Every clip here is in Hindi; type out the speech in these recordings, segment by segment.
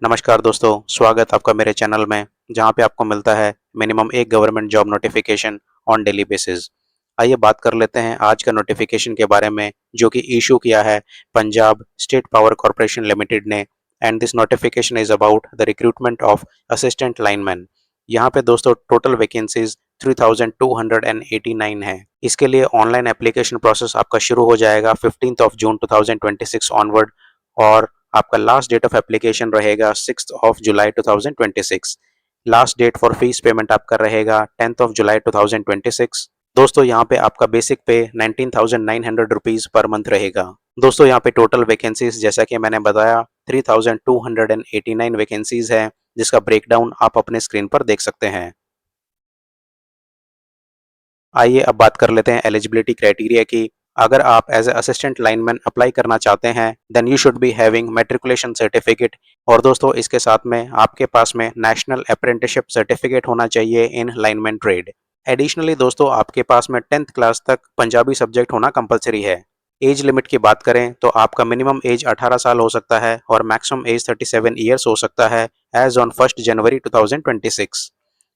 नमस्कार दोस्तों, स्वागत आपका मेरे चैनल में, जहाँ पे आपको मिलता है मिनिमम एक government job notification on daily basis. आइए बात कर लेते हैं आज का नोटिफिकेशन के बारे में, जो कि इशू किया है Punjab state power corporation limited ने। And this notification is about the recruitment of assistant lineman. यहाँ पे दोस्तों टोटल वैकेंसीज 3289 है। इसके लिए ऑनलाइन एप्लीकेशन प्रोसेस आपका शुरू हो जाएगा 15 जून 2026 ऑनवर्ड, और आपका लास्ट डेट ऑफ एप्लीकेशन रहेगा 6 जुलाई 2026। Last date for fee payment आपका रहेगा 10 जुलाई 2026। दोस्तों यहाँ पे आपका बेसिक पे 19,900 रुपीज पर मंथ रहेगा। दोस्तों यहाँ पे टोटल वैकेंसीज जैसा कि मैंने बताया 3289 वैकेंसीज है, जिसका ब्रेकडाउन आप अपने स्क्रीन पर देख सकते हैं। आइए अब बात कर लेते हैं एलिजिबिलिटी क्राइटेरिया की। अगर आप as a assistant lineman apply करना चाहते हैं then you should be having matriculation certificate, और दोस्तों इसके साथ में आपके पास में नेशनल अप्रेंटिसशिप सर्टिफिकेट होना चाहिए इन लाइनमैन ट्रेड। एडिशनली दोस्तों आपके पास में 10th क्लास तक पंजाबी सब्जेक्ट होना कंपलसरी है। एज लिमिट की बात करें तो आपका मिनिमम एज 18 साल हो सकता है और मैक्सिमम एज 37 ईयर्स हो सकता है एज ऑन 1 जनवरी 2026।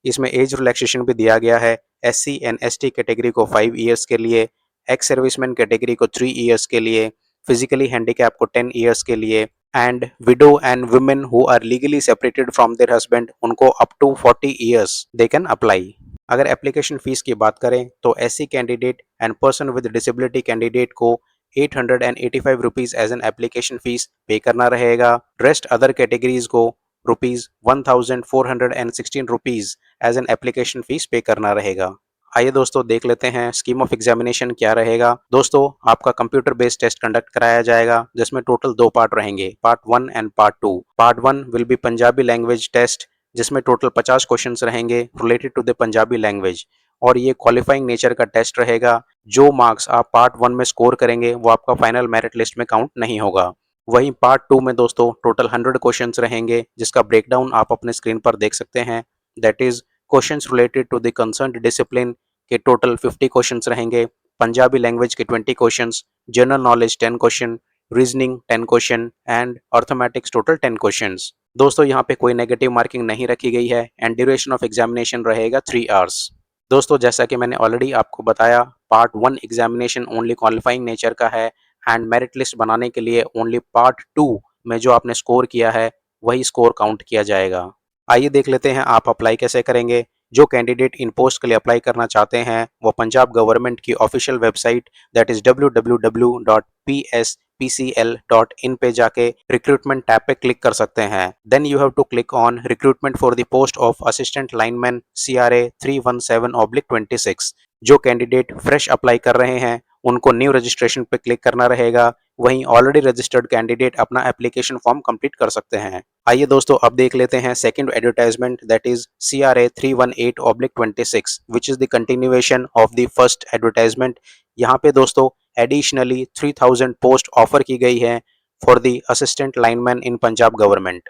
इसमें एज रिलैक्सेशन भी दिया गया है। SC एंड ST कैटेगरी को 5 ईयर्स के लिए, एक्स सर्विसमैन कैटेगरी को 3 ईयर्स के लिए, फिजिकली हैंडीकैप को 10 ईयर्स के लिए, and widow and women who are legally separated from their husband उनको up to 40 years they can apply. अगर एप्लीकेशन फीस की बात करें तो SC candidate and person with disability candidate को 885 rupees as an application fees pay करना रहेगा। रेस्ट अदर कैटेगरीज को ₹1416 as an application fees pay करना रहेगा। आइए दोस्तों देख लेते हैं स्कीम ऑफ एग्जामिनेशन क्या रहेगा। दोस्तों आपका कंप्यूटर बेस्ड टेस्ट कंडक्ट कराया जाएगा, जिसमें टोटल 2 पार्ट रहेंगे, part 1 and part 2। Part 1 will be Punjabi language test, जिसमें टोटल 50 क्वेश्चंस रहेंगे related to the Punjabi language, और ये क्वालिफाइंग नेचर का टेस्ट रहेगा। जो मार्क्स आप पार्ट 1 में स्कोर करेंगे वो आपका फाइनल मेरिट लिस्ट में काउंट नहीं होगा। वहीं पार्ट 2 में दोस्तों टोटल 100 क्वेश्चंस रहेंगे, जिसका ब्रेकडाउन आप अपने स्क्रीन पर देख सकते हैं। That is questions related to the concerned discipline के टोटल 50 क्वेश्चंस रहेंगे, पंजाबी लैंग्वेज के 20 questions, general knowledge 10 question, reasoning 10 question and arithmetics total 10 questions. दोस्तों यहाँ पे कोई नेगेटिव मार्किंग नहीं रखी गई है एंड ड्यूरेशन ऑफ एग्जामिनेशन रहेगा 3 आवर्स। दोस्तों जैसा कि मैंने ऑलरेडी आपको बताया, part 1 examination only qualifying nature का है एंड मेरिट लिस्ट बनाने के लिए ओनली पार्ट 2 में जो आपने स्कोर किया है वही स्कोर काउंट किया जाएगा। आइए देख लेते हैं आप अप्लाई कैसे करेंगे। जो कैंडिडेट इन पोस्ट के लिए अप्लाई करना चाहते हैं वो पंजाब गवर्नमेंट की official website that is www.pspcl.in पे जाके रिक्रूटमेंट टैब पे क्लिक कर सकते हैं। Then you have to click on recruitment for the post of assistant lineman CRA 317/26। जो कैंडिडेट फ्रेश अप्लाई कर रहे हैं उनको न्यू रजिस्ट्रेशन पे क्लिक करना रहेगा, वहीं ऑलरेडी रजिस्टर्ड कैंडिडेट अपना एप्लीकेशन फॉर्म कंप्लीट कर सकते हैं। आइए दोस्तों अब देख लेते हैं second advertisement that is CRA 318/26 which is the continuation of the first advertisement. यहाँ पे दोस्तों एडिशनली 3000 पोस्ट ऑफर की गई है for the assistant lineman in Punjab government.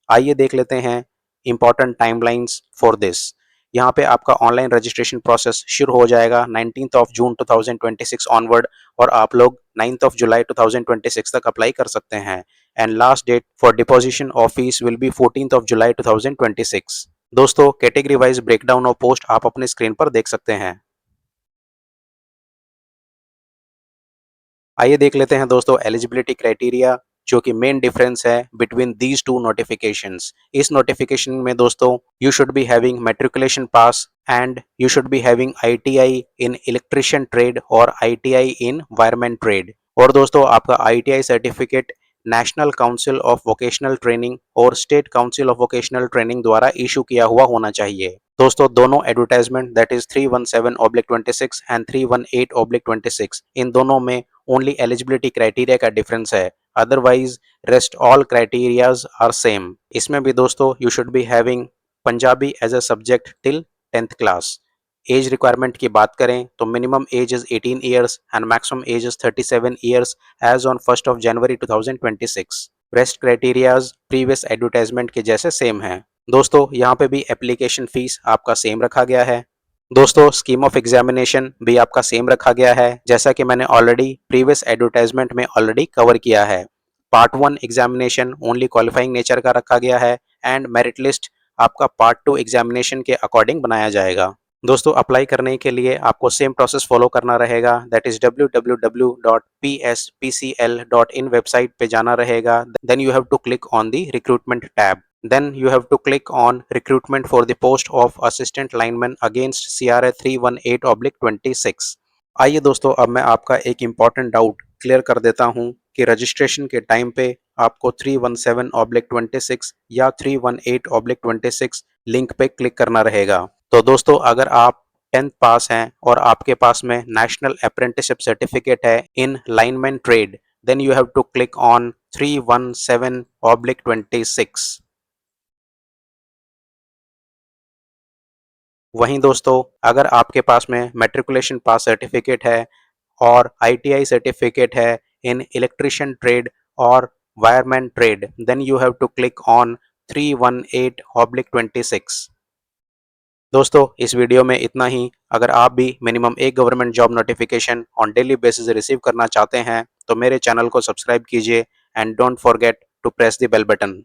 आइए देख लेते हैं इंपॉर्टेंट टाइमलाइंस फॉर दिस। यहाँ पे आपका ऑनलाइन रजिस्ट्रेशन प्रोसेस शुरू हो जाएगा 19 जून 2026 ऑनवर्ड, और आप लोग 9 जुलाई 2026 तक अप्लाई कर सकते हैं। And last date for deposition of fee will be 14 July 2026। दोस्तों category wise breakdown of post आप अपने स्क्रीन पर देख सकते हैं। आइए देख लेते हैं दोस्तों एलिजिबिलिटी क्राइटेरिया, जो कि मेन डिफरेंस है बिटवीन दीज टू नोटिफिकेशंस। इस नोटिफिकेशन में दोस्तों you should be having matriculation pass and you should be having ITI in electrician trade और ITI इन वायरमैन ट्रेड, और दोस्तों आपका ITI certificate national council of vocational training और state council of vocational training द्वारा इशू किया हुआ होना चाहिए। दोस्तों दोनों एडवर्टाइजमेंट दैट इज 317/26 एंड 318/26, इन दोनों में ओनली एलिजिबिलिटी क्राइटेरिया का डिफरेंस है, otherwise rest all criterias are same. इसमें भी दोस्तों you should be having Punjabi as a subject till 10th class. Age requirement की बात करें तो minimum age is 18 years and maximum age is 37 years age on 1 January 2026। Rest criterias previous advertisement के जैसे सेम हैं। दोस्तों यहाँ पे भी एप्लीकेशन फीस आपका सेम रखा गया है। दोस्तों स्कीम ऑफ एग्जामिनेशन भी आपका सेम रखा गया है, जैसा कि मैंने ऑलरेडी प्रीवियस एडवर्टाइजमेंट में ऑलरेडी कवर किया है। Part 1 examination only qualifying nature का रखा गया है एंड मेरिट लिस्ट आपका पार्ट 2 एग्जामिनेशन के अकॉर्डिंग बनाया जाएगा। दोस्तों अप्लाई करने के लिए आपको सेम प्रोसेस फॉलो करना रहेगा, दैट इज www.pspcl.in वेबसाइट पे जाना रहेगा। Then you have to click on the recruitment tab. Then you have to click on recruitment for the post of assistant lineman against CRA 318/26। आइए दोस्तों अब मैं आपका एक इम्पॉर्टेंट डाउट क्लियर कर देता हूं कि रजिस्ट्रेशन के टाइम पे आपको 317/26 या 318/26 लिंक पे क्लिक करना रहेगा। तो दोस्तों अगर आप 10th पास हैं और आपके पास में नेशनल अप्रेंटिसशिप सर्टिफिकेट है in lineman trade, then you have to click on 317/26। वहीं दोस्तों अगर आपके पास में मैट्रिकुलेशन पास सर्टिफिकेट है और आईटीआई सर्टिफिकेट है इन इलेक्ट्रिशियन ट्रेड और wireman trade, then you have to click on 318/26। दोस्तों इस वीडियो में इतना ही। अगर आप भी मिनिमम एक government job notification on daily basis receive करना चाहते हैं तो मेरे चैनल को सब्सक्राइब कीजिए and don't forget to press the bell button.